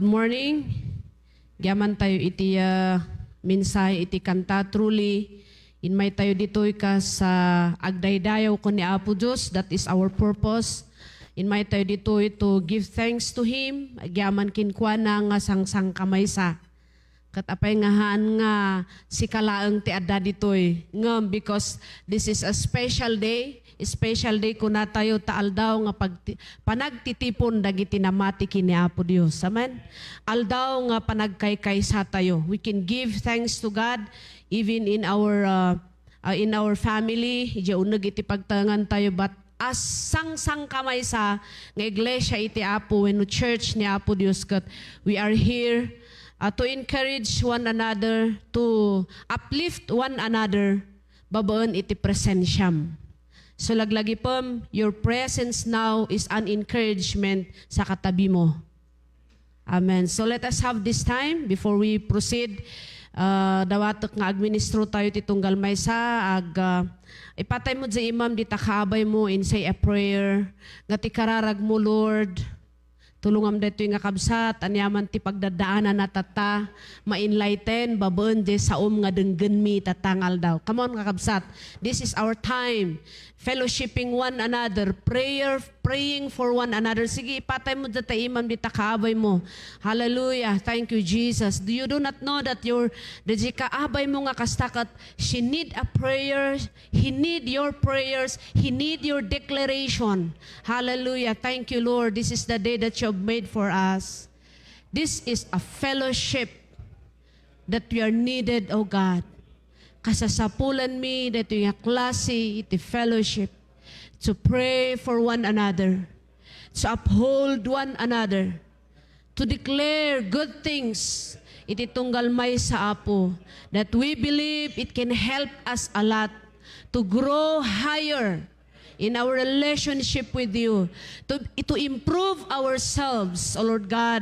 Good morning. Gyaman tayo iti mensahe iti kanta truly. Inmay tayo ditoy ka sa agdaydayaw ko ni Apo Diyos. That is our purpose. Inmay tayo ditoy to give thanks to Him. Gyaman kinkwana nga sang kamaysa. Katapay nga haan nga si kalaang ti adda ditoy. Ngam because this is a special day. Special day ko na tayo taaldaw nga panagtitipon dagiti namati kini Apo Dios. Amen. Aldaw nga panagkaykaysa tayo. We can give thanks to God even in our family. Ija uneg iti pagtangan tayo but as sang kamaysa nga iglesia iti Apo wenno church ni Apo Dios ket we are here to encourage one another, to uplift one another babaen iti presensyam. So laglagi pom, your presence now is an encouragement sa katabi mo. Amen. So let us have this time before we proceed. Dawatok nga administro tayo titunggal maysa ipatay mo sa imam di takabay mo in say a prayer nga ti kararag mo Lord. Tulungam dito yung kabsat, anyaman ti pagdadaanan na tata, ma-enlighten, babaen di sa nga denggen mi tatangal daw. Come on kakabsat, this is our time. Fellowshipping one another, praying for one another. Sige, ipatay mo dito imam di takabay mo. Hallelujah, thank you Jesus. Do you not know that the kaabay mo nga kastakat, she need a prayer, he need your prayers, he need your declaration. Hallelujah, thank you Lord. This is the day that you have made for us. This is a fellowship that we are needed, O God. Kasasapulan mi dito yung klase iti fellowship to pray for one another, to uphold one another, to declare good things iti tunggal may sa Apo, that we believe it can help us a lot to grow higher in our relationship with you, to improve ourselves, O Lord God,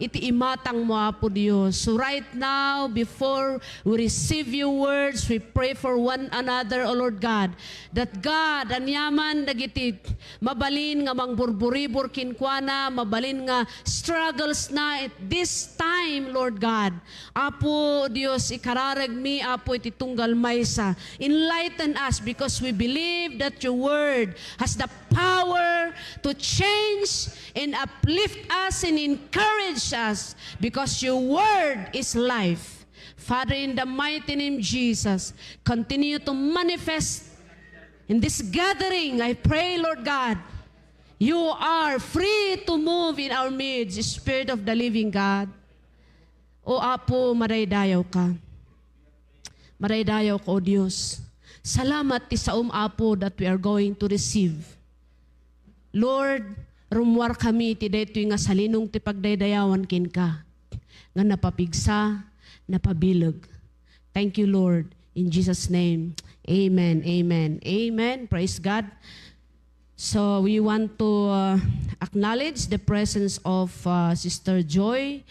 iti imatang mo Apo Dios. So right now, before we receive your words, we pray for one another, O Lord God, that God, anyaman dagiti mabalin nga mangburburibur kinkwana, mabalin nga struggles na at this time, Lord God. Apo Dios, ikararag mi, Apo, iti tunggal maysa. Enlighten us because we believe that your word has the power to change and uplift us and encourage us because your word is life. Father, in the mighty name of Jesus, continue to manifest in this gathering. I pray, Lord God, you are free to move in our midst, Spirit of the living God. O Apo, maraydayaw ka. Maraydayaw ka, O Diyos. Salamat ti sa Apo that we are going to receive. Lord, rumwar kami ti daytoy nga salinong ti pagdaydayawan kin ka. Nga napapigsa, napabilog. Thank you, Lord. In Jesus' name, amen, amen, amen. Praise God. So we want to acknowledge the presence of Sister Joy,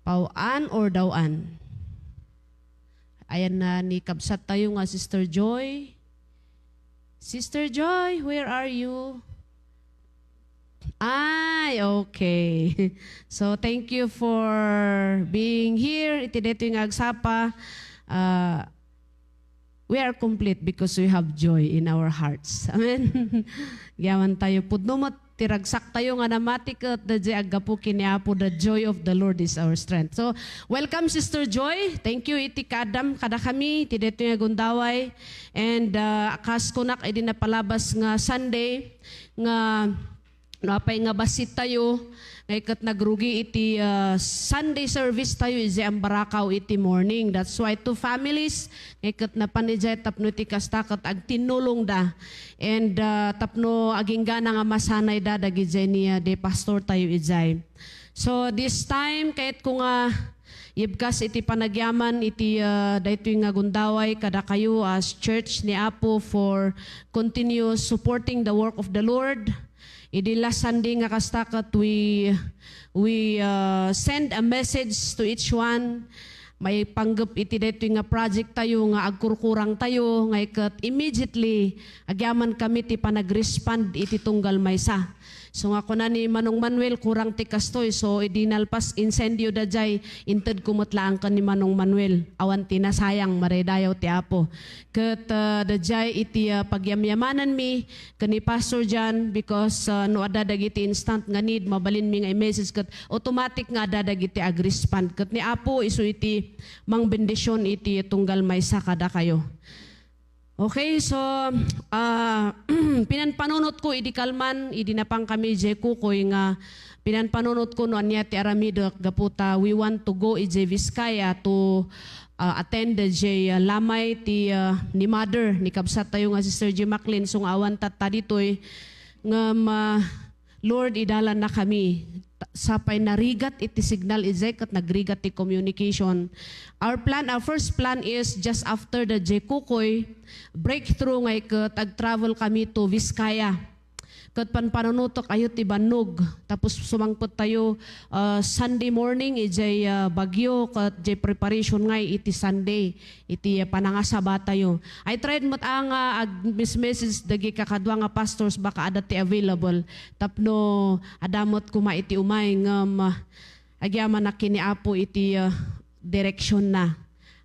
Pauan or Dawan. Ayan na ni kabsat tayo nga Sister Joy. Sister Joy, where are you? Ay, okay. So thank you for being here. Iti dito yung agsapa. We are complete because we have joy in our hearts. Amen. Yaman tayo pudnumot. Tiragsak tayo nga namati kat the agapu kini Apo, the joy of the Lord is our strength. So, welcome Sister Joy. Thank you iti kadam kada kami iti dito nga gundaway. And akas kunak ay napalabas nga Sunday nga napay nga basit tayo kat nagrugi iti Sunday service tayo iti ang barakaw iti morning. That's why two families kat napanijay tapno iti kastakat ag tinulong da. And tapno aging gana nga masanay da dagijay niya de pastor tayo ijay. So this time kahit ko nga ibkas iti panagyaman iti daytoy nga gundaway kada kayo as church ni Apo for continue supporting the work of the Lord. Idi last Sunday nga kastakat we send a message to each one. May panggap iti dito nga project tayo nga agkurkurang tayo nga ikat immediately agyaman kami ti panag-respond iti tunggal maysa. So nga kuna ni Manong Manuel kurang tikastoy, so idinalpas insendio dajay inted kumutlaan ka ni Manong Manuel. Awan tinasayang maredayaw ti Apo. Ket dajay iti pagyamyamanan mi kani Pastor John because no ada dagiti instant nga need mabalin mi nga message ket automatic nga ada dagiti agrespond. Ket ni Apo isu iti mang bendisyon iti tunggal maysa kada kayo. Okay, so pinanpanunot ko idi kalman, idi napang kami je kukoy nga pinanpanunot ko no anya ti aramidok gaputa we want to go ije Vizcaya to attend the lamay ti ni mother ni kabsat tayo nga Sister G. MacLean sung awan tatta ditoy nga Lord idalan na kami sapay narigat iti signal ijay kat nagrigat ti communication. Our first plan is just after the Kukoy breakthrough ngay kat ag-travel kami to Vizcaya. Kat panpanunutok ayo ti Bannog. Tapos sumangpot tayo Sunday morning ijay Bagyo kat jay preparation ngay iti Sunday iti panangasaba tayo. I tried mat ang message dagi kakadwa nga pastors baka ada ti available. Tapno adamot kuma iti umay ngam agyaman na kini Apo iti direction na.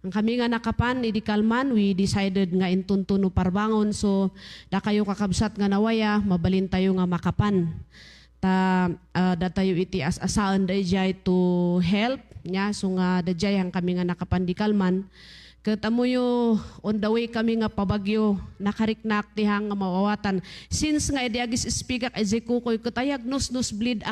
Ang kami nga nakapan, idi kalman, we decided nga intuntuno parbangon. So, da kayo kakabsat nga nawaya, mabalin tayo nga makapan. Da tayo iti asaan da jay to help. Nya, so nga da jay ang kami nga nakapan di kalman. Katamuyo, on the way kami nga pabagyo, nakariknak tihang nga mawawatan. Since nga idiagis ispigak, kukoy katayag nus bleed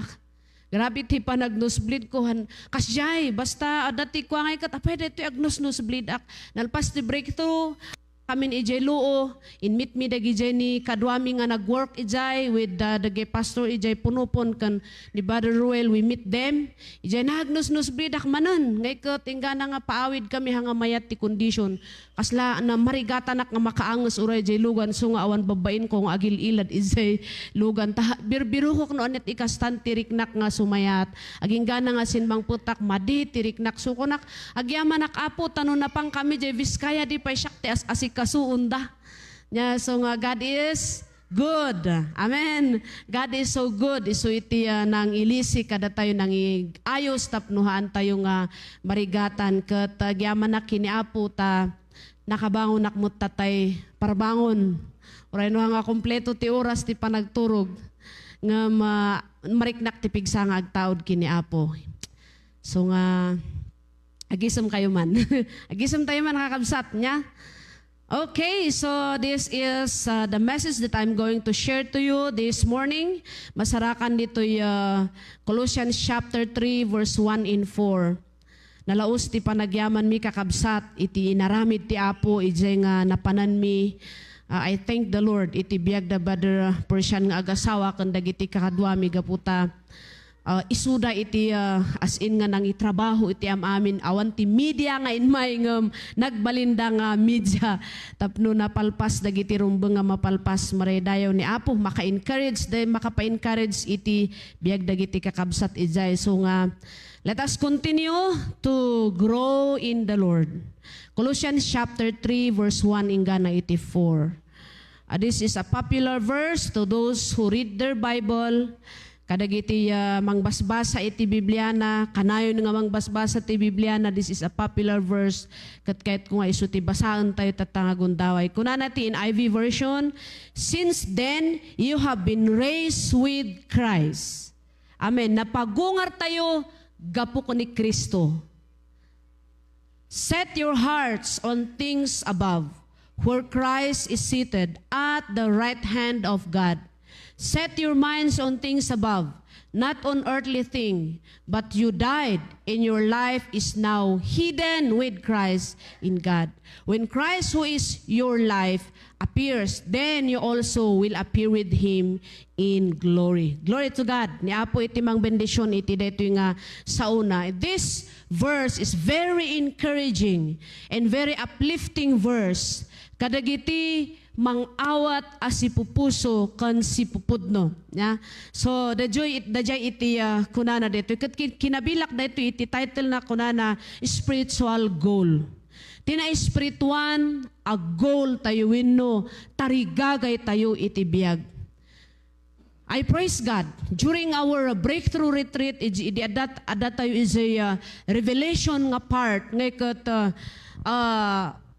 grabe ti panag-nosebleed ko han. Kasjay, basta dati ko ngay katapay dito ag-nosebleed ak. Nalpas ti breakthrough, kamin ijay luo, in-meet mi dagi ijay ni kadwami nga nag-work ijay with dagi pastor ijay punupon kan ni Brother Ruel, we meet them. Ijay nag-nosebleed ak manan. Ngay ko tinggana nga paawid kami hanga mayat ti condition. Kasla na marigatan ak nga makaangus uray ijay lugan so nga awan babain ko nga agil ilad ijay lugan. Birbiruhok no anet ikastan tiriknak nga sumayat. Aging gana nga sinbang putak madi tiriknak sukunak. Agyaman ak Apo tanong na pang kami ijay Vizcaya di pa siyak ti asik kasuunda. Yeah, so nga God is good. Amen. God is so good. Isu iti nang ilisi kada tayo nang ayos tapnuhan tayo nga marigatan ket gyaman na kini Apo ta nakabangon nakmut tatay parbangon. Uray no nga kompleto ti oras ti panagturog nga mariknak ti pigsa nga agtaod kini Apo. So nga agisem kayo man. Agisem tayo man kakabsat nya. Okay, so this is the message that I'm going to share to you this morning. Masarakan dito Colossians chapter 3 verse 1 and 4. Nalaos ti panagyaman mi kakabsat, iti inaramid ti Apo, ijay nga napanan mi. I thank the Lord, iti biyag da Brother Persian nga agasawa, kandag iti kakadwa mi gaputa. Isuda iti as in nga nang itrabaho iti amin awan ti media nga inmay ngem nagbalinda nga media tapno napalpas dagiti rumbeng nga mapalpas maredayaw ni Apo maka-encourage day makapa-encourage iti biag dagiti kakabsat ijay. So nga let us continue to grow in the Lord. Colossians chapter 3 verse 1 ingana iti 4. This is a popular verse to those who read their Bible. Kadagiti mangbasbasa iti Bibliana, kanayon nga mangbasbasa ti Bibliana, this is a popular verse. Kat kahit kung isu ti basaan tayo tatangagundaway. Kuna natin in IV version, since then you have been raised with Christ. Amen. Napagungar tayo gapu ko ni Kristo. Set your hearts on things above, where Christ is seated at the right hand of God. Set your minds on things above, not on earthly things, but you died, and your life is now hidden with Christ in God. When Christ, who is your life, appears, then you also will appear with Him in glory. Glory to God. Ni Apo iti mang bendisyon iti dito nga sauna. This verse is very encouraging and very uplifting verse. Kadagiti mang-awat asipupuso kan sipupudno. Yeah? So, dajay iti kunana dito. Kinabilak dito iti title na kunana, spiritual goal. Tina-spirituan, a goal tayo winno, tarigagay tayo iti biyag. I praise God. During our breakthrough retreat, adat tayo is a revelation nga part. Ngay kat,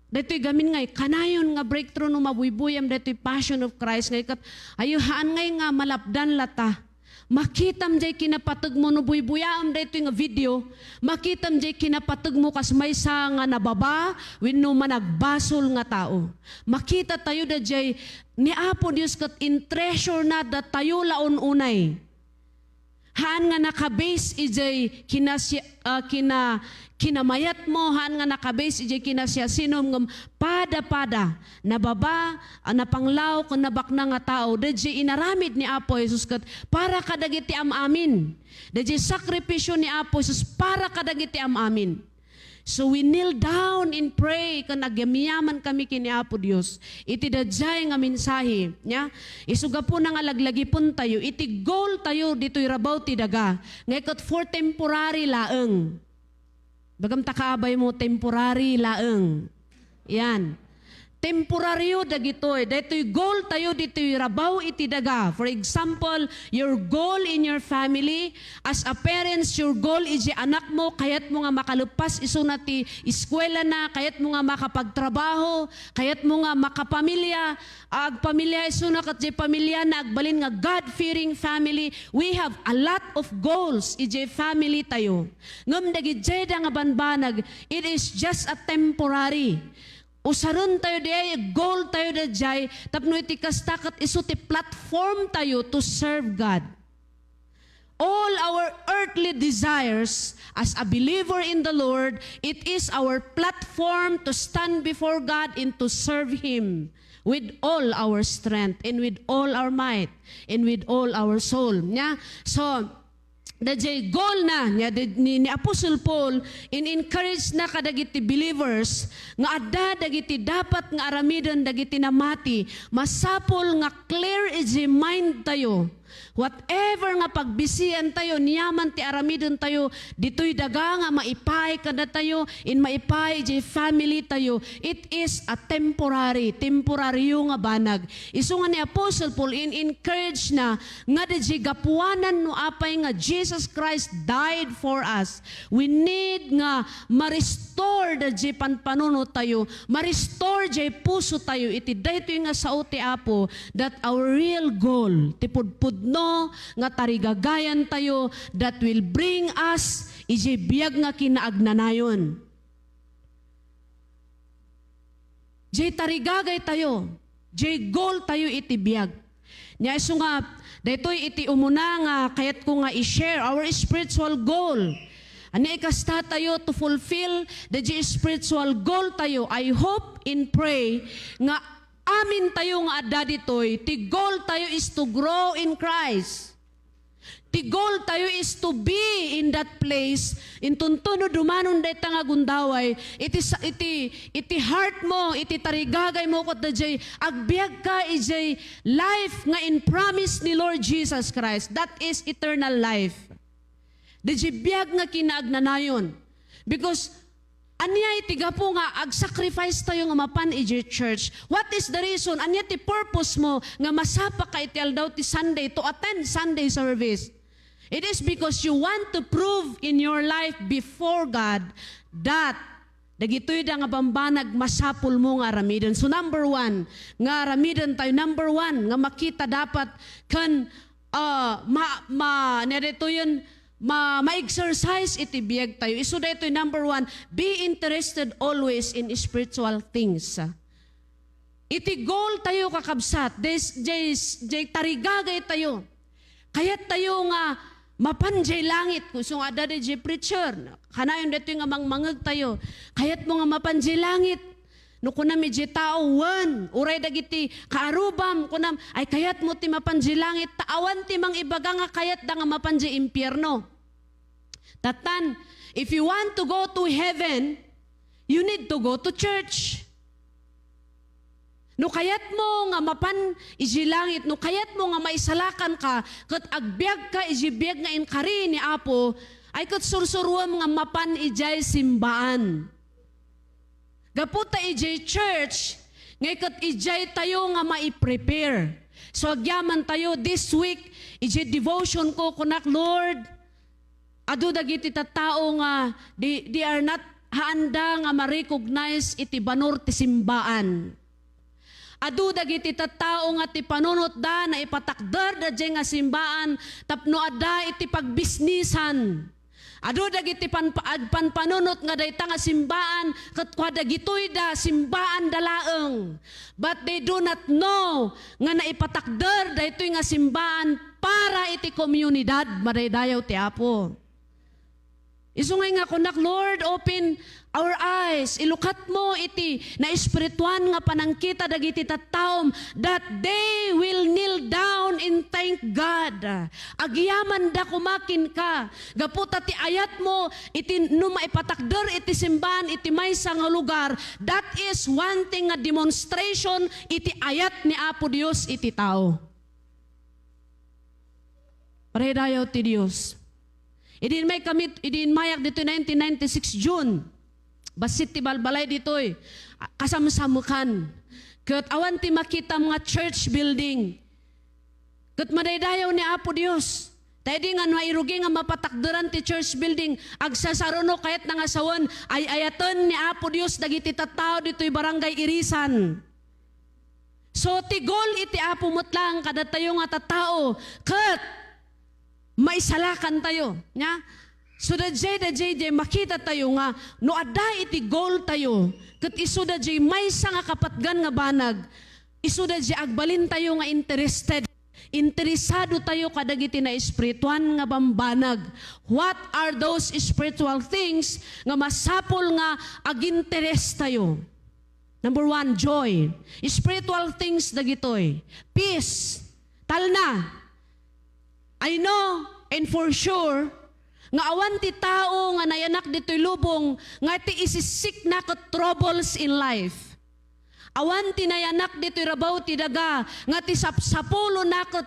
dito'y gamin ngay, kanayon nga breakthrough no mabuyboyam, dito'y passion of Christ. Ngay kat, ayuhaan ngay nga malapdan lata. Makitam jay kinapatag mo no buybuyaam dito nga video, makitam jay kinapatag mo kas may sa nga nababa wenno managbasol nga tao. Makita tayo da jay ni Apo Dios kat in treasure na da tayo laon unay. Haan nga nakabase ijay kinamayat mo, haan nga nakabase ijay kinasya sinom ng pada-pada, nababa, napanglaw, kung nabakna nga tao, dadya inaramid ni Apo Jesus kat para kadagiti amin. Dadya sakripisyo ni Apo Jesus para kadagiti amin. So we kneel down and pray kan agyamiyaman kami kini Apo Dios. Iti dadyay nga mensahe, nya. Isuga po nang alaglagipon tayo, iti goal tayo dito'y rabaw ti daga. Ngayon for temporary laeng. Bagam takaabay mo temporary laeng. Yan. Temporaryo dagitoy. Dito'y goal tayo dito'y rabaw iti daga. For example, your goal in your family, as a parents, your goal is anak mo, kayat mo nga makalupas iso na ti eskwela na, kayat mo nga makapagtrabaho, kayat mo nga makapamilya, agpamilya iso na kat pamilya na agbalin nga God-fearing family. We have a lot of goals iti family tayo. Ngam dagiti nga banbanag, it is just a temporary. Usaron tayo diay, goal tayo da jay, tapno iti kastakat iso ti platform tayo to serve God. All our earthly desires as a believer in the Lord, it is our platform to stand before God and to serve Him with all our strength and with all our might and with all our soul. Yeah? So, dadjay goal na ni Apostle Paul in encourage na kadagiti believers nga adda dagiti dapat nga aramidon dagiti namati, masapol nga clear is mind tayo. Whatever nga pagbisian tayo, niyaman ti aramidon tayo, dito'y daga nga maipay kada tayo, in maipay di family tayo, it is a temporary nga banag. Isu nga ni Apostle Paul in encourage na nga di gapuanan no apay nga Jesus Christ died for us. We need nga ma-restore di panpanuno tayo, ma-restore di puso tayo, iti daytoy nga sao ti Apo, that our real goal, ti pudpudno nga tarigagayan tayo, that will bring us iji biyag nga kinaagnanayon. Jay tarigagay tayo, jay goal tayo iti biyag. Nya iso nga, daytoy iti umuna nga kayat ko nga i-share our spiritual goal. Ani ikasta tayo to fulfill the spiritual goal tayo. I hope and pray nga amin tayo nga adda ditoy, ti goal tayo is to grow in Christ. Ti goal tayo is to be in that place, in tuntuno dumanon dayta nga gundaway, iti heart mo, iti tarigagay mo kat dajay, agbiag ka ijay life nga in promise ni Lord Jesus Christ. That is eternal life. Dajay biag nga kinaagnanayon. Because anya itiga po nga, ag-sacrifice tayo nga mapan iti church. What is the reason? Anya ti purpose mo nga masapa ka iti aldaw ti Sunday to attend Sunday service? It is because you want to prove in your life before God that dagitoy da nga bambanag masapul mo nga aramidon. So number one, nga aramidon tayo. Number one, nga makita dapat kan narito yun, ma-exercise iti biyag tayo. Iso da ito number one, be interested always in spiritual things. Iti goal tayo kakabsat, jay tarigagay tayo. Kayat tayo nga mapanjay langit, kusong ada de jay preacher, kanayon dito nga mangmangag tayo, kayat mo nga mapanjay langit. No kunam iti tao wan, uray dagiti kaarubam, kunam ay kayat mo ti mapanji langit, taawan ti mang ibaga nga kayat da nga mapanji impyerno. Tatan, if you want to go to heaven, you need to go to church. No kayat mo nga mapan iji langit, no kayat mo nga maisalakan ka, kat agbiag ka iji biag nga inkari ni Apo, ay kat sursuruam nga mapan ijay simbaan. Gaputa ijay church, ngay kat ijay tayo nga maiprepare. So agyaman tayo this week, ije devotion ko kunak Lord, adu dagiti tattao nga they are not haanda nga ma-recognize iti banor ti simbaan. Adu dagiti tattao nga ti panunot da na ipatakder da jay nga simbaan tapno adda iti pagbisnisan. Adu dagiti panpanunot nga dayta nga simbaan ket kuada gitoy da simbaan dalaeng. But they do not know nga naipatakder daytoy nga simbaan para iti komunidad madaydayaw ti Apo. Isungay nga kunak Lord, open our eyes, ilukat mo iti na espirituan nga panangkita dagiti tattaom that they will kneel down and thank God. Agyaman da kumakin ka. Gaputa ti ayat mo iti no maipatakder iti simbahan iti maysa nga lugar. That is one thing nga demonstration iti ayat ni Apo Dios iti tao. Paredayaw ti Dios. Idin mayak dito 1996 June. Basit ti balbalay ditoy. Kasamsamukan. Ket awan ti makita mga church building. Ket madaydayaw ni Apo Dios. Tadi nga mairugi nga mapatakderan ti church building. Agsasaruno kayat nga asawan ay ayaton ni Apo Dios dagiti tattao ditoy barangay Irisan. So ti goal iti Apo mutlang kada tayo nga tattao. Ket maisalakan tayo, nya? So da jay makita tayo nga no adda iti goal tayo. Ket isu da jay maysa nga kapatgan nga banag. Isu da jay agbalin tayo nga interesado tayo kadagiti na espirituan nga bambanag. What are those spiritual things nga masapol nga aginteres tayo? Number 1, joy. Spiritual things dagitoy. Peace. Talna. I know and for sure nga awan ti tao nga nayanak dito'y lubong nga ti isisik na kat troubles in life. Awan ti nayanak dito'y rabaw ti daga nga ti sapsapulo na kat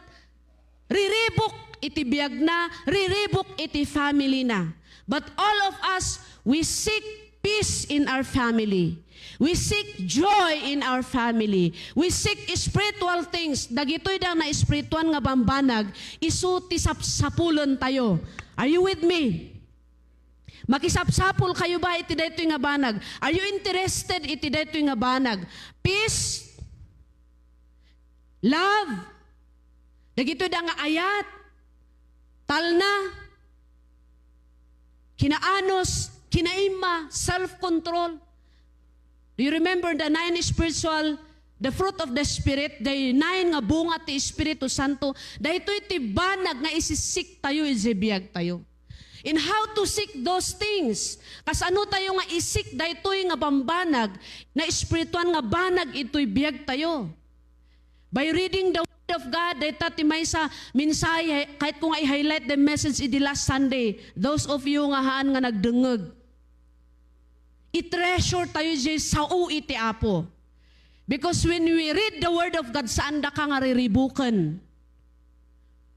riribok iti biyag na, riribok iti family na. But all of us, we seek peace in our family. We seek joy in our family. We seek spiritual things. Dagitoy dang na espirituan nga bambanag, isu ti sapsapulon tayo. Are you with me? Makisapsapul kayo ba iti daytoy nga banag? Are you interested iti daytoy nga banag? Peace, love, dagitoy dang nga ayat, talna, kinaanos, kinaima, self-control. Do you remember the 9 spiritual, the fruit of the Spirit, the 9 nga bunga ti Espiritu Santo, dahito iti banag nga isisik tayo, izibiyag tayo. In how to seek those things? Kasano tayo nga isik dahito'y nga bambanag, na espirituan nga banag ito'y biyag tayo. By reading the Word of God, dahito ti may sa minsay, kahit kung i-highlight the message in the last Sunday, those of you nga haan nga nagdungag, i-treasure tayo sa iti Apo. Because when we read the Word of God, saan da ka nga riribukan?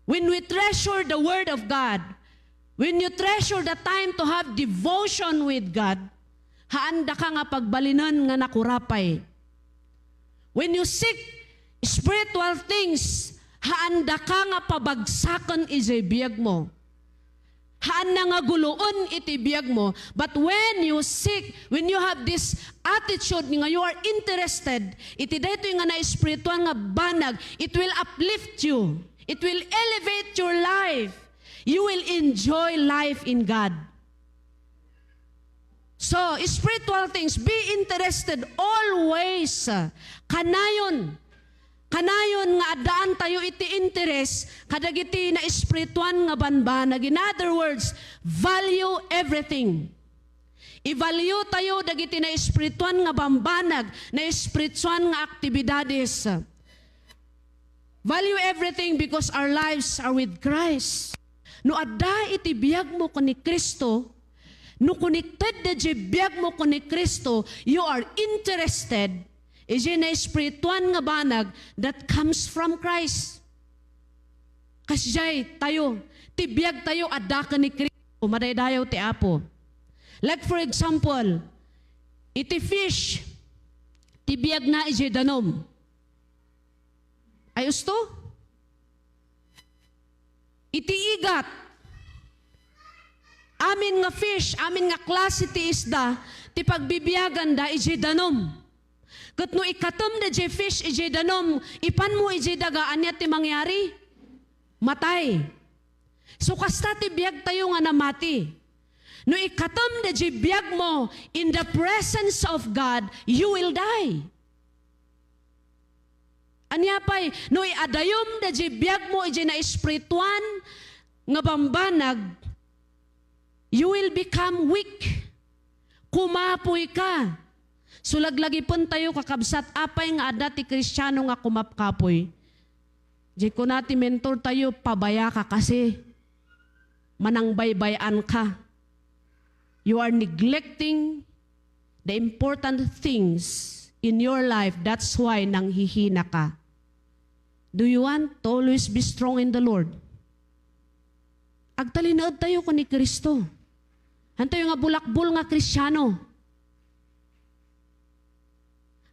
When we treasure the Word of God, when you treasure the time to have devotion with God, haan da ka nga pagbalinan nga nakurapay. When you seek spiritual things, haan da ka nga pabagsakan izibiyag mo. Haan na nga guloon iti biyag mo. But when you seek, when you have this attitude nga you are interested, iti dayto nga na espiritual nga banag, it will uplift you. It will elevate your life. You will enjoy life in God. So, spiritual things, be interested always. Kanayon nga adaan tayo iti interes kadagiti na espirituan nga banbanag. In other words, value everything. I-value tayo dagiti na espirituan nga bambanag, na espirituan nga aktibidades. Value everything because our lives are with Christ. No adda iti biyag mo ni Kristo, no connected na di biyag mo ni Kristo, you are interested ije na espirituan nga banag that comes from Christ. Kasjay tayo, tibiyag tayo adda ka ni Kristo, madaydayaw ti Apo. Like for example, iti fish, tibiyag na ije danom. Ayos to? Iti igat. Amin nga fish, amin nga klase ti isda, ti pagbibiyagan da iji danom. Kat no ikatom da iji fish iji danom, ipan mo iji dagaan niya ti mangyari? Matay. So kasta ti biyag tayo nga namati. No ikatom da iji biyag mo, in the presence of God, you will die. Anya pa'y, no iadayom da iji biyag mo iji na espirituan nga bambanag, you will become weak. Kumapoy ka. Sulaglagi pun tayo kakabsat apay nga ada ti Kristiyano nga kumapkapoy. Di ko nati mentor tayo, pabaya ka kasi. Manangbaybayan ka. You are neglecting the important things in your life. That's why nanghihina ka. Do you want to always be strong in the Lord? Agtalinood tayo ko ni Kristo. Hantayo nga bulakbol nga Kristiyano.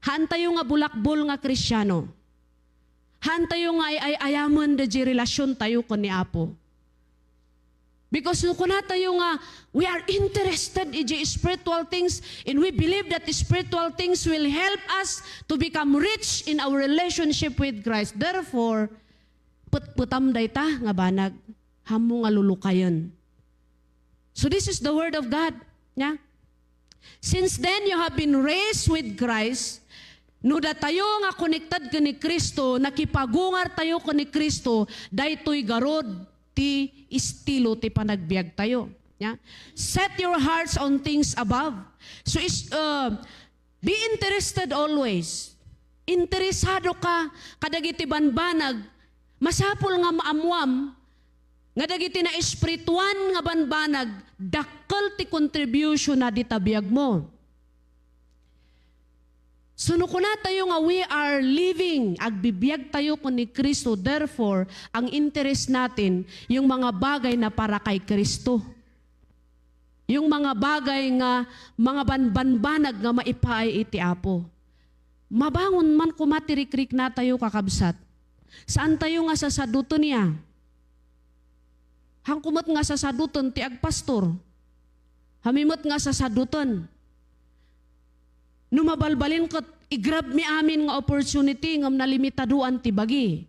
Hantayo nga bulakbol nga Kristiyano. Hantayo nga ayamon da di relasyon tayo ko ni Apo. Because kung tayo nga, we are interested in the spiritual things and we believe that the spiritual things will help us to become rich in our relationship with Christ. Therefore, putam day ta nga banag, hamo nga lulukayon. So this is the word of God. Yeah? Since then, you have been raised with Christ. No da tayo nga connected ka ni Kristo, nakipagungar tayo ka ni Kristo, daytoy garod ti estilo ti panagbiag tayo. Yeah? Set your hearts on things above. So be interested always. Interesado ka, kadagiti banbanag, masapul nga maamwam, nga dagiti na espirituan nga banbanag, dakkel ti contribution na ditabiyag mo. Suno ko na tayo nga we are living, agbibiyag tayo ko ni Kristo, therefore, ang interest natin, yung mga bagay na para kay Kristo. Yung mga bagay nga, mga banbanbanag nga maipaay iti Apo. Mabangon man kumatirikrik na tayo kakabsat. Saan tayo nga sasaduton niya? Hangkumot nga sasaduton ti agpastor. Hamimot nga sasaduton. Numabalbalin ko, i-grab mi amin nga opportunity ngam nalimitaduan ti bagi.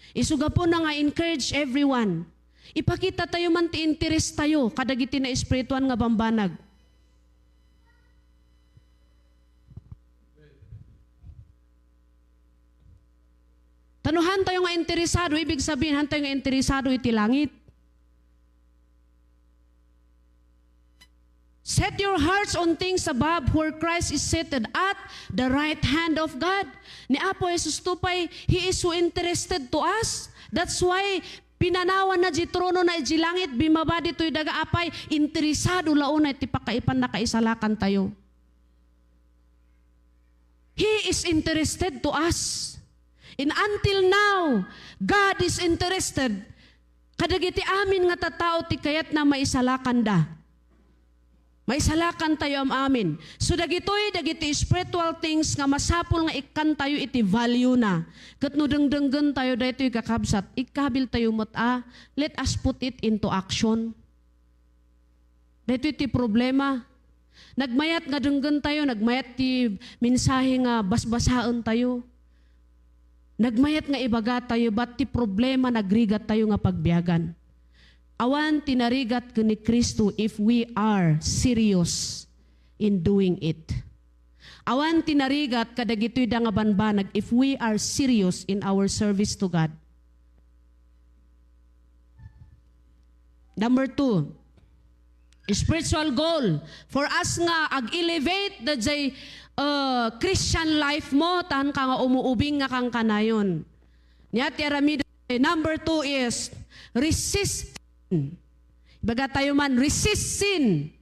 Isuga po na nga encourage everyone. Ipakita tayo man ti interest tayo, kadagiti na espirituan nga bambanag. Tanuhan tayo nga interesado, ibig sabihin, han tayo nga interesado iti langit. Set your hearts on things above where Christ is seated at the right hand of God. Ni Apo Jesus tupay, He is so interested to us. That's why pinanawan na di trono na di langit, bimaba dito'y daga-apay, interesado launay, ti pakaipan na kaisalakan tayo. He is interested to us. And until now, God is interested. Kadagiti amin nga tatao ti kayat na maisalakan da. May salakan tayo am amin. So dagitoy, dagiti spiritual things nga masapul nga ikan tayo iti value na. Kat no dengdenggen tayo daytoy kakabsat, ikabil tayo let us put it into action. Daytoy ti problema. Nagmayat nga denggen tayo, nagmayat ti mensahe nga basbasaon tayo. Nagmayat nga ibaga tayo, but ti problema nagrigat tayo nga pagbiyagan. Awan tinarigat ni Kristo if we are serious in doing it. Awan tinarigat kadagitoy da nga banbanag if we are serious in our service to God. Number 2, spiritual goal for us nga ag-elevate the Christian life mo, tahan ka nga umuubing nga kang kanayon. Number 2 is resist. Baga tayo man, resist sin.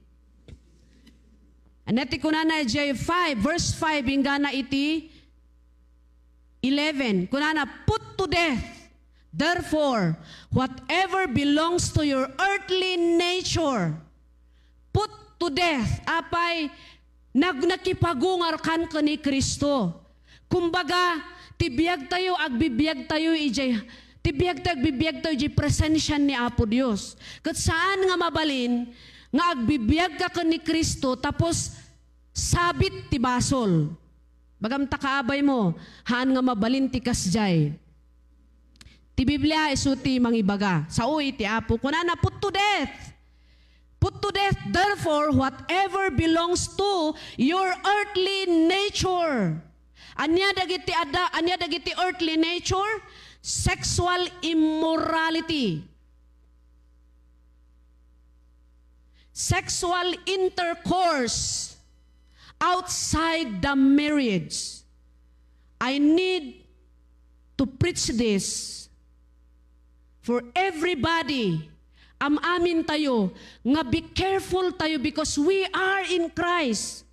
Anati ko na J 5, verse 5, ingana iti 11. Kunana, put to death, therefore, whatever belongs to your earthly nature, put to death. Apay, nakipagungar kan ka ni Kristo. Kumbaga, tibiyag tayo, agbibiyag tayo, ijay, tibiyag tayo, agbibiyag tayo, ijay presensya ni Apo Dios. Kat saan nga mabalin, nga agbibiyag ka ni Kristo, tapos sabit ti basol. Bagam takaabay mo, haan nga mabalin ti kasjay. Ti Biblia isuti mangibaga. Sa ti Apo, kunana put to death. Put to death, therefore, whatever belongs to your earthly nature. Anya dagiti earthly nature, sexual immorality. Sexual intercourse outside the marriage. I need to preach this for everybody. Amin tayo, nga be careful tayo because we are in Christ.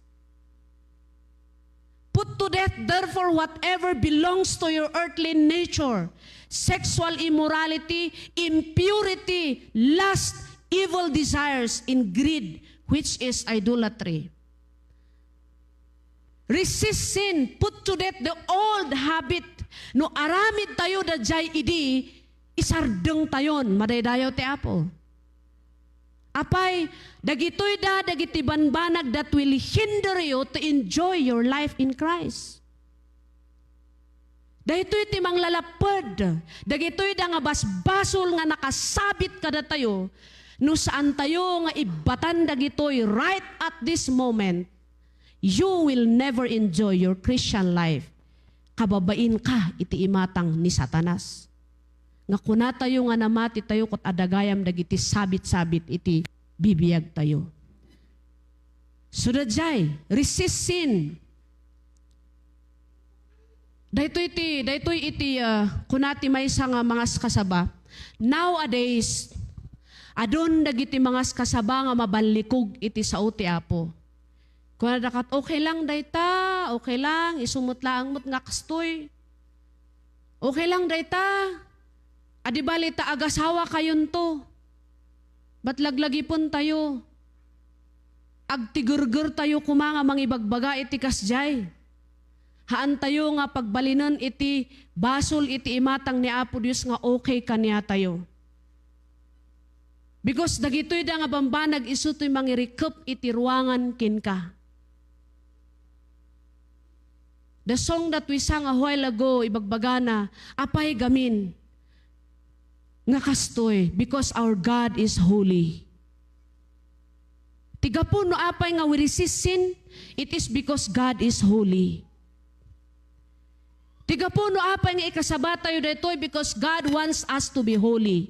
Put to death, therefore, whatever belongs to your earthly nature, sexual immorality, impurity, lust, evil desires, and greed, which is idolatry. Resist sin, put to death the old habit. No aramid tayo da jay idi, isardeng tayon, madaydayaw ti Apo. Apay, dagitoy dagiti banbanag that will hinder you to enjoy your life in Christ. Dagitoy ti manglalapad, dagitoy da nga basbasol nga nakasabit kada tayo, no saan tayo nga ibatan dagitoy right at this moment, you will never enjoy your Christian life. Kababain ka iti imatang ni Satanas. Nga kuna tayo nga namati tayo kot adagayam dagiti sabit-sabit iti bibiyag tayo. So dayjay, resist sin. Daytoy iti kunati maysa nga mga kasaba. Nowadays, adon dagiti mga kasaba nga mabalikog iti sao ti Apo. Kuna dakat okay lang dayta, okay lang isumot laang mot nga kastoy. Okay lang dayta. Adi balita agasawa kayon to. Ba't laglagipon tayo? Agtigurgur tayo kumanga mangibagbaga iti kasjay. Haan tayo nga pagbalinan iti basol iti imatang ni Apo Dios nga okay kanya tayo. Because dagitoy da nga bambanag isutoy mangirikup iti ruangan kinka. The song that we sang a while ago, ibagbaga na, apay gamin. Nga kastoy, because our God is holy. Tiga po no apay nga we resist sin, it is because God is holy. Tiga po no apay nga ikasaba tayo daytoy because God wants us to be holy.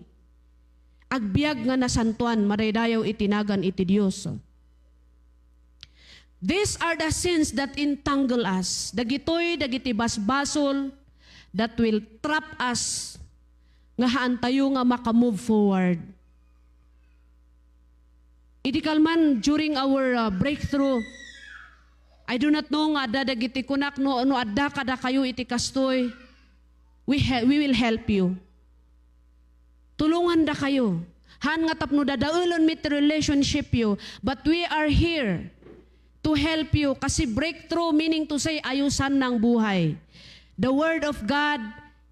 Agbiag nga nasantuan, madaydayaw itinagan iti Dios. These are the sins that entangle us. Dagitoy, dagiti basbasol that will trap us nga haan tayo nga makamove forward. Idikal man during our breakthrough, I do not know nga adda dagiti kunak no adda kada kayo iti kastoy. We will help you. Tulungan da kayo. Han nga tapno dadaulon mit relationship you, but we are here to help you kasi breakthrough meaning to say ayusan ng buhay. The word of God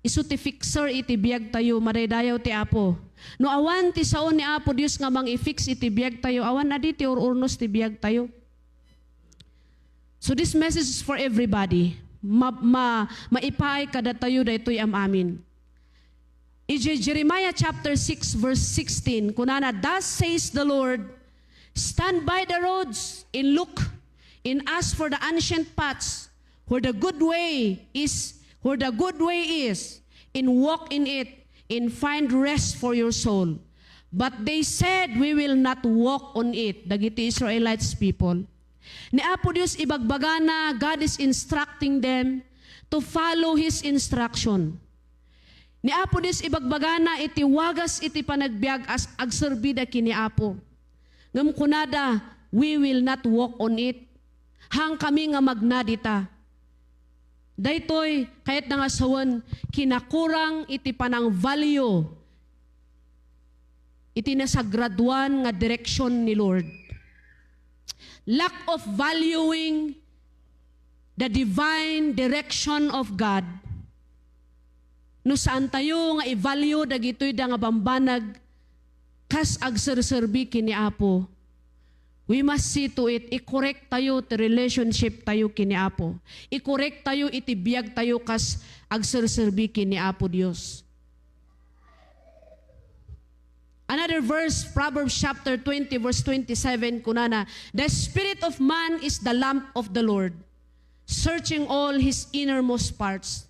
isu ti fixer iti biyag tayo, madaydayaw ti Apo. No awan ti saon ni Apo Dios nga mang-i-fix iti biyag tayo, awan aditi or urnos ti biyag tayo. So this message is for everybody. Maipaay kada tayo daytoy amin. Jeremiah chapter 6 verse 16, kunana, thus says the Lord, stand by the roads and look and ask for the ancient paths where the good way is, and walk in it, and find rest for your soul. But they said, we will not walk on it. Dagiti Israelites people. Ni Apo Dios ibagbagana, God is instructing them to follow His instruction. Ni Apo Dios ibagbagana, iti wagas iti panagbiag as agserbida kini Apo. Ngam kunada, we will not walk on it. Hang kami nga magnadita. Daytoy, kahit nga sawan, kinakurang iti panang value, iti nasagraduan nga direksyon ni Lord. Lack of valuing the divine direction of God No saan tayo nga i-value dagitoy da nga bambanag kas agserserbi kini Apo. We must see to it, i-correct tayo ti relationship tayo kini Apo. I-correct tayo, itibiyag tayo kas agserserbi kini Apo Dios. Another verse, Proverbs chapter 20, verse 27, kunana, the spirit of man is the lamp of the Lord, searching all his innermost parts.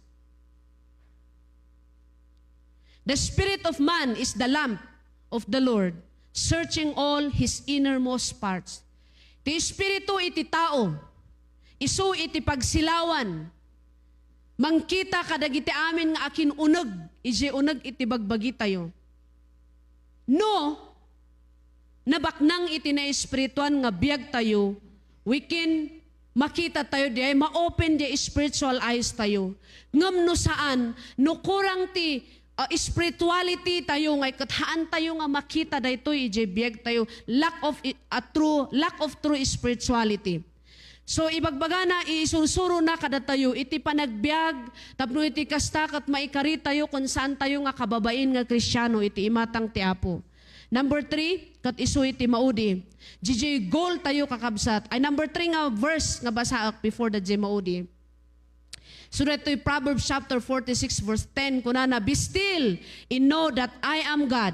The spirit of man is the lamp of the Lord, searching all his innermost parts. Ti espiritu iti tao, isu iti pagsilawan, mangkita kadagiti amin nga akin uneg, iji uneg iti bagbagi tayo. No, nabaknang iti na espirituan nga biyag tayo, we can makita tayo di ay ma-open di spiritual eyes tayo. Ngam no saan, no kurang ti spirituality tayo nga kathaan tayo nga makita dayto ije biyag tayo, lack of true spirituality. So ibagbaga na isursuro na kada tayo iti panagbiag tapno iti kastak at maikari tayo kung saan tayo nga kababain nga Kristiyano iti imatang ti Apo. Number 3, kat isu iti maudi. DJ goal tayo kakabsat. Ay number 3 nga verse nga basaak before the maudi. So dito Proverbs chapter 46 verse 10 kunana, be still and know that I am God.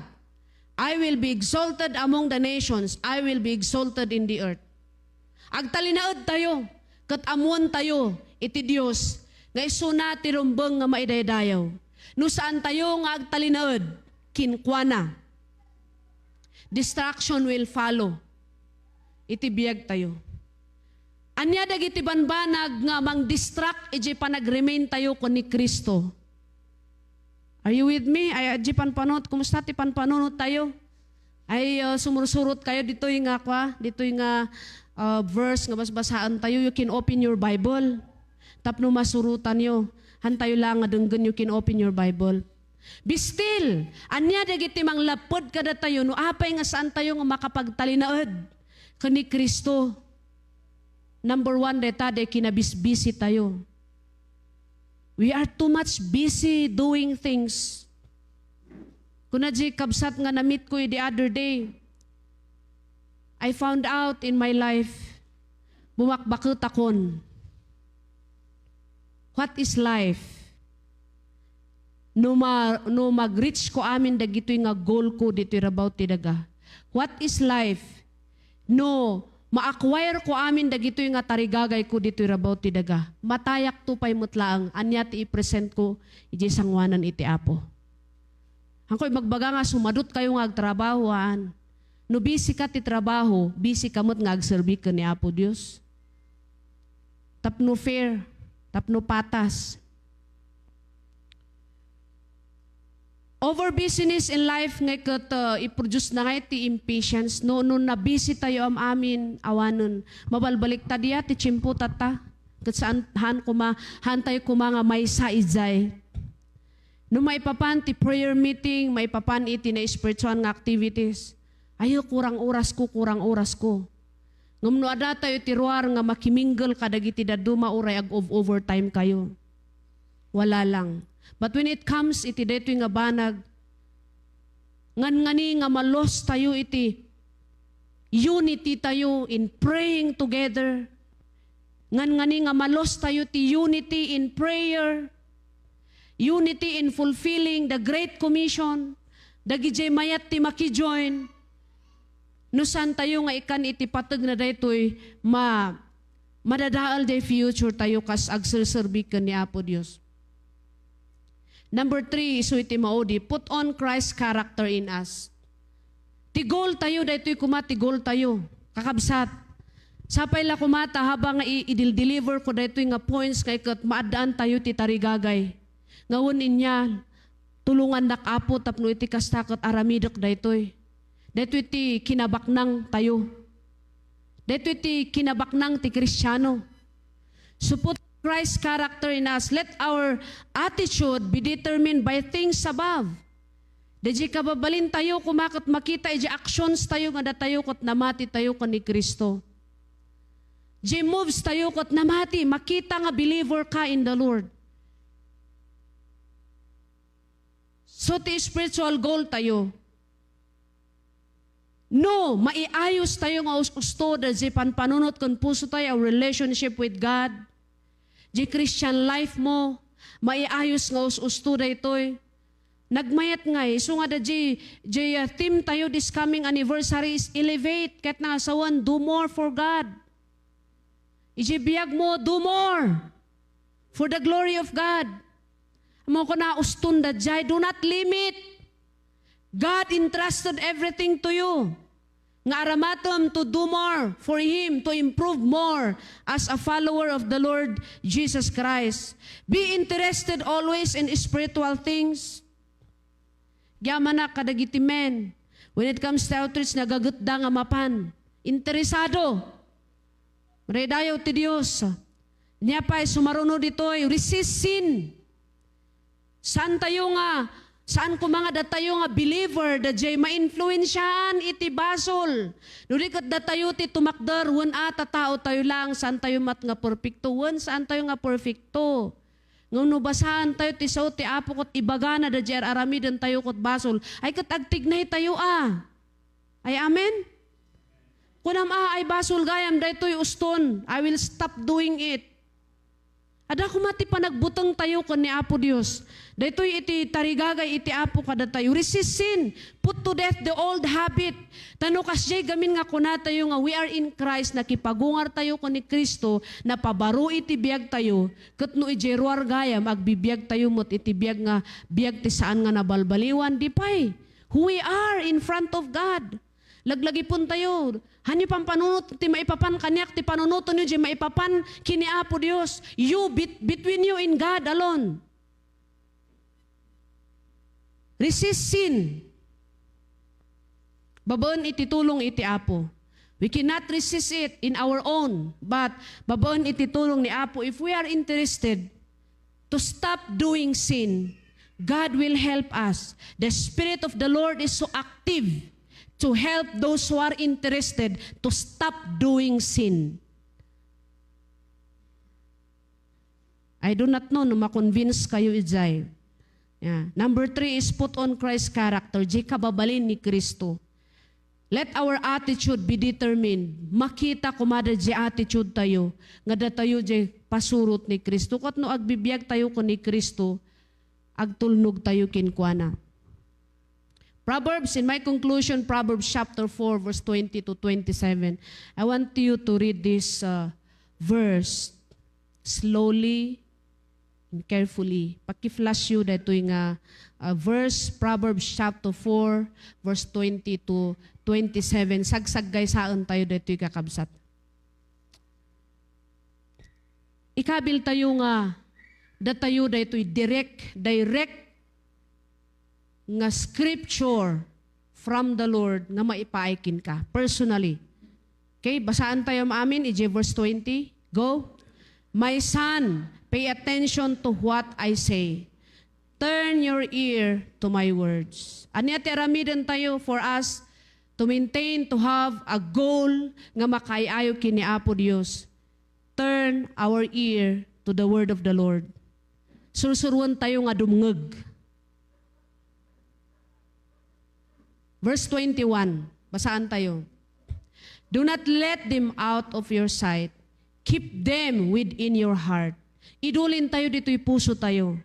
I will be exalted among the nations. I will be exalted in the earth. Agtalinaod tayo, kat amuan tayo, iti Diyos, nga isuna ti rumbeng nga maidaydayaw. No saan tayo nga agtalinaod, kinkwana. Distraction will follow. Iti biyag tayo. Anya dagiti banbanag nga mang-distract, iti panag-remain tayo kon ni Kristo. Are you with me? Ay, iti panpanot, kumusta ti panpanunot tayo? Ay, sumursurot kayo, dito'y nga verse nga basbasaan tayo, you can open your Bible. Tapno masurutan nyo. Hantayo lang nga dunggan, you can open your Bible. Be still. Anya dagiti manglapod kada tayo, no apay nga saan tayo nga makapagtalinaod kani Kristo. Number 1, deta de kinabisbisi tayo. We are too much busy doing things. Kuna di kabsat nga na-meet ko the other day, I found out in my life, bumakbakot akon. What is life? No mag-reach ko amin dagitoy nga goal ko dito'y rabaw ti daga. What is life? No ma-acquire ko amin dagitoy nga tarigagay ko dito'y rabaw ti daga. Matayak to pay mutlaang, anya ti i-present ko, iti sangwanan iti Apo. Angko'y magbaga nga sumadot kayo nga agtrabahoan. No busy ka ti trabaho, busy kamot nga agserbi ka ni Apo Dios. Tapno fair, tapno patas. Over busyness in life nga kat i-produce na nga iti impatience. No na busy tayo amin awanon. Mabalbalik ta diya ti chimpo tata. Kat saan han tayo nga may saizay. No may papan ti prayer meeting, may papan iti na spiritual nga activities. Ayo kurang oras ko. Ngumno ada tayo tiruar nga makimingle kadagiti daduma uray ag of overtime kayo. Wala lang. But when it comes iti detoy nga banag, ngani nga malos tayo iti unity tayo in praying together. Ngani nga malos tayo ti unity in prayer. Unity in fulfilling the Great Commission. Dagiti mayat ti makijoin. No saan tayo nga ikan iti patag na daytoy madadaal day future tayo kas agserserbi ken ni Apo Dios. Number 3, isu iti maudi, put on Christ's character in us. Tigol tayo daytoy tigol tayo. Kakabsat. Sapay la kumata habang i-deliver ko daytoy nga points kay ket maadaan tayo ti tarigagay. Ngawon inya tulungan dak Apo tapno iti kastakot aramidok daytoy. Dito iti kinabaknang tayo. Dito iti kinabaknang ti Kristiyano. So put Christ's character in us. Let our attitude be determined by things above. Deji kababalin tayo kumakot makita iji actions tayo nga tayo kot namati tayo kon ni Kristo. Iji moves tayo kot namati makita nga believer ka in the Lord. So, ti spiritual goal tayo. No, maiayos tayo nga gusto da di panpanunot kung puso tayo our relationship with God. Di Christian life mo, maiayos nga gusto da ito'y. Nagmayat nga so nga da di theme tayo this coming anniversary is elevate, kahit na asawan, do more for God. Ijibiyag mo, do more for the glory of God. Mo ko na ustun da jay, do not limit. God entrusted everything to you. Nga aramatom to do more for Him, to improve more as a follower of the Lord Jesus Christ. Be interested always in spiritual things. Yaman na kadagiti men. When it comes to outreach, nagagutda nga mapan. Interesado. Maredayaw ti Diyos. Niya pa'y sumaruno dito'y resist sin. Saan tayo nga, saan ko mga datayo nga believer, da jay ma-influensyahan iti basol. Nurikat datayo ti tumakdar, wan ata tao tayo lang, saan tayo mat nga perfecto, wan saan tayo nga perfecto. Ngam no basahan tayo ti sao ti apo kot ibagana da jay aramidan tayo kot basol, ay katagtignay tayo Ay amen? Kunam ay basol gayam da ito'y uston, I will stop doing it. Ada ko mati pa nagbutang tayo kon ni Apo Dios. Daytoy iti tarigagay iti Apo kada tayo. Resist sin. Put to death the old habit. Tano kasjay gamin nga kuna tayo nga we are in Christ, nakipagungar tayo kon ni Kristo, na pabaro iti biyag tayo. Ket no ijeruar gayam agbibiyag tayo mot iti biyag nga biyag ti saan nga nabalbaliwan di pay. Who we are in front of God. Laglagi pun tayo. Hanyo pampanunot ti maipapan kanyak ti panunuto niyo di maipapan kini Apo Dios. You between you in God alone. Resist sin. Babaon iti tulong iti Apo. We cannot resist it in our own, but babaon iti tulong ni Apo. If we are interested to stop doing sin, God will help us. The Spirit of the Lord is so active to help those who are interested to stop doing sin. I do not know no makonvince kayo ijay. Yeah. Number 3 is put on Christ's character. Di kababalin ni Kristo. Let our attitude be determined. Makita kumada di attitude tayo. Nga da tayo di pasurot ni Kristo. Kat no agbibiyag tayo ko ni Kristo, agtulnog tayo kinkwana. Proverbs, in my conclusion, Proverbs chapter 4, verse 20 to 27. I want you to read this verse slowly and carefully. Paki-flash you dito yung verse, Proverbs chapter 4, verse 20 to 27. Sagsag guys saan tayo dito yung kakabsat. Ikabil tayo nga, datayo dito yung direct nga scripture from the Lord nga maipaikin ka personally. Okay, basaan tayo maamin, verse 20. Go. My son, pay attention to what I say. Turn your ear to my words. Anya ti aramidan tayo for us to maintain, to have a goal nga makaayo kini Apo Dios. Turn our ear to the word of the Lord. Sursuruan tayo nga dumngeg. Verse 21, basaan tayo. Do not let them out of your sight. Keep them within your heart. Idulin tayo dito'y puso tayo.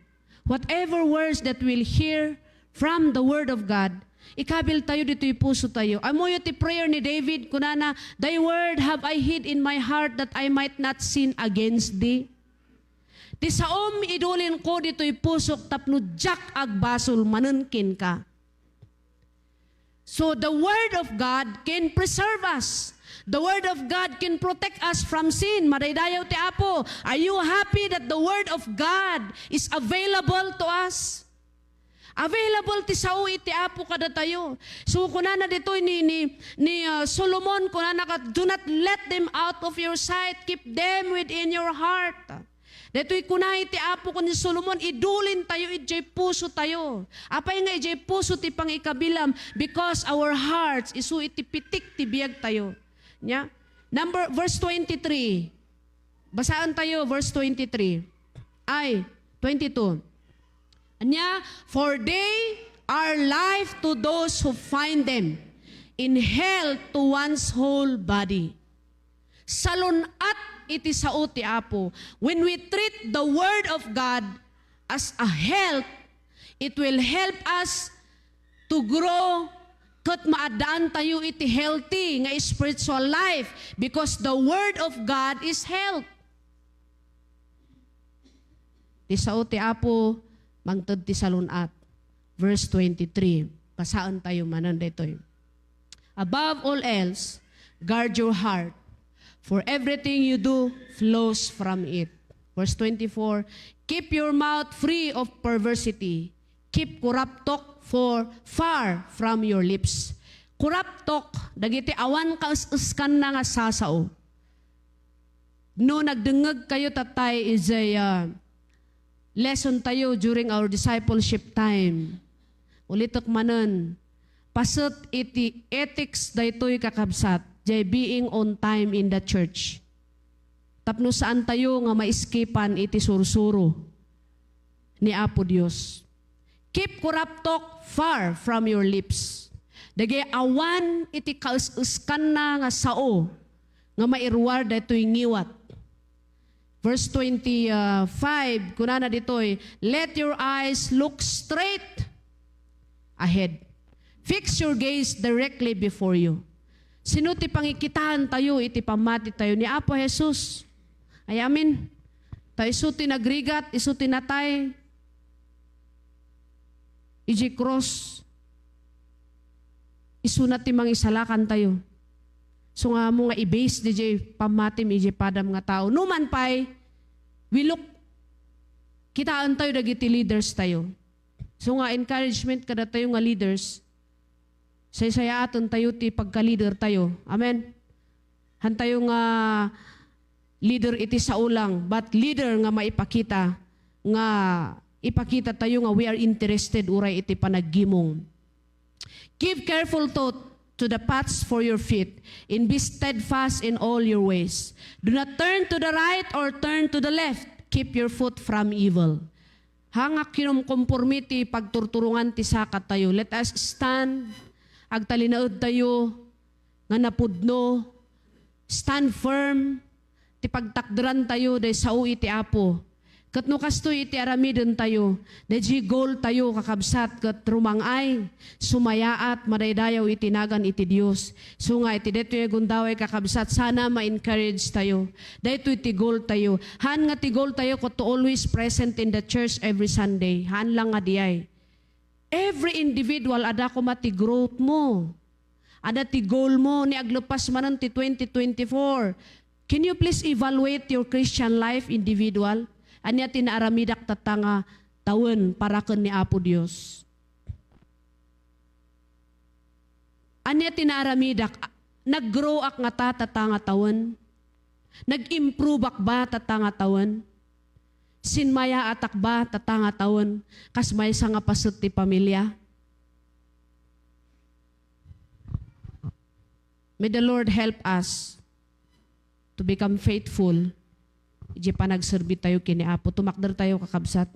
Whatever words that we'll hear from the Word of God, ikabil tayo dito'y puso tayo. Amoy ti prayer ni David, kunana, Thy word have I hid in my heart that I might not sin against thee. Ti saom idulin ko dito'y pusok tapno jak agbasol manunkin ka. So the Word of God can preserve us. The Word of God can protect us from sin. Madaydayaw ti Apo, are you happy that the Word of God is available to us? Available ti sao iti Apo kada tayo. So kunana dito ni Solomon, kunana ka, do not let them out of your sight, keep them within your heart. Dito'y kunay ti Apo ko ni Solomon, idulin tayo, ijay puso tayo. Apay nga ijay puso ti pangikabilam because our hearts isu iti pitik ti biyag tayo. Nya? Verse 23. Basaan tayo, verse 23. Ay, 22. Anya, for they are life to those who find them, in health to one's whole body. Salunat iti sao ti Apo. When we treat the Word of God as a health, it will help us to grow kat maadaan tayo iti healthy nga spiritual life because the Word of God is health. Ti sao ti Apo mangted ti salunat. Verse 23. Pasaan tayo manan ditoy. Above all else, guard your heart, for everything you do flows from it. Verse 24, keep your mouth free of perversity. Keep corrupt talk far from your lips. Corrupt talk, dagiti awan ka uskan na nga sasao. No nagdengeg kayo tatay is a lesson tayo during our discipleship time. Ulitok manen, pasot iti ethics daytoy kakabsat, jay being on time in the church. Tapno saan tayo nga maiskipan iti sursuro ni Apo Dios. Keep corrupt talk far from your lips. Dagay awan iti kaus-uskan na nga sao nga mairuwar daytoy ngiwat. Verse 25, kunana ditoy, let your eyes look straight ahead. Fix your gaze directly before you. Sino ti pangikitahan tayo, iti pamati tayo ni Apo Jesus. Ay amin. Tayo iso ti nagrigat, iso ti natay. Iji cross. Iso na ti mangisalakan tayo. So nga mo nga i-base di pamati mi iji padam nga tao. Numan pay, we look, kitaan tayo dagiti leaders tayo. So nga encouragement kada tayo nga leaders, say-saya aton tayo ti pagka-leader tayo. Amen. Han tayo nga leader iti sa ulang, but leader nga maipakita, nga ipakita tayo nga we are interested uray iti panaggimong. Give careful thought to the paths for your feet, and be steadfast in all your ways. Do not turn to the right or turn to the left. Keep your foot from evil. Hangak kinumkompormiti pagturturungan ti sakat tayo. Let us stand, agtalinaod tayo, nga napudno, stand firm, ti pagtakdran tayo, day sao iti Apo. Kat no kastoy iti aramidon tayo, dahi goal tayo kakabsat, kat rumangay, sumayaat, madaydayaw itinagan iti Diyos. So nga iti deto yung gundaway kakabsat, sana ma-encourage tayo. Dahito iti goal tayo. Han nga ti goal tayo ko to always present in the church every Sunday. Han lang nga diay. Every individual, ada ko mati growth mo. Ada ti goal mo, ni aglupas manan ti 2024. Can you please evaluate your Christian life individual? Anya tinaaramidak tatanga tawen para ken ni Apo Dios. Anya tinaaramidak naggrow ak nga tatanga tawen. Nag-improve ak ba tatanga tawen? Sinmaya atak ba tatanga tawen? Kas may nga pasut ti pamilya. May the Lord help us to become faithful. Iji panagserbi tayo kini Apo. Tumakder tayo kakabsat.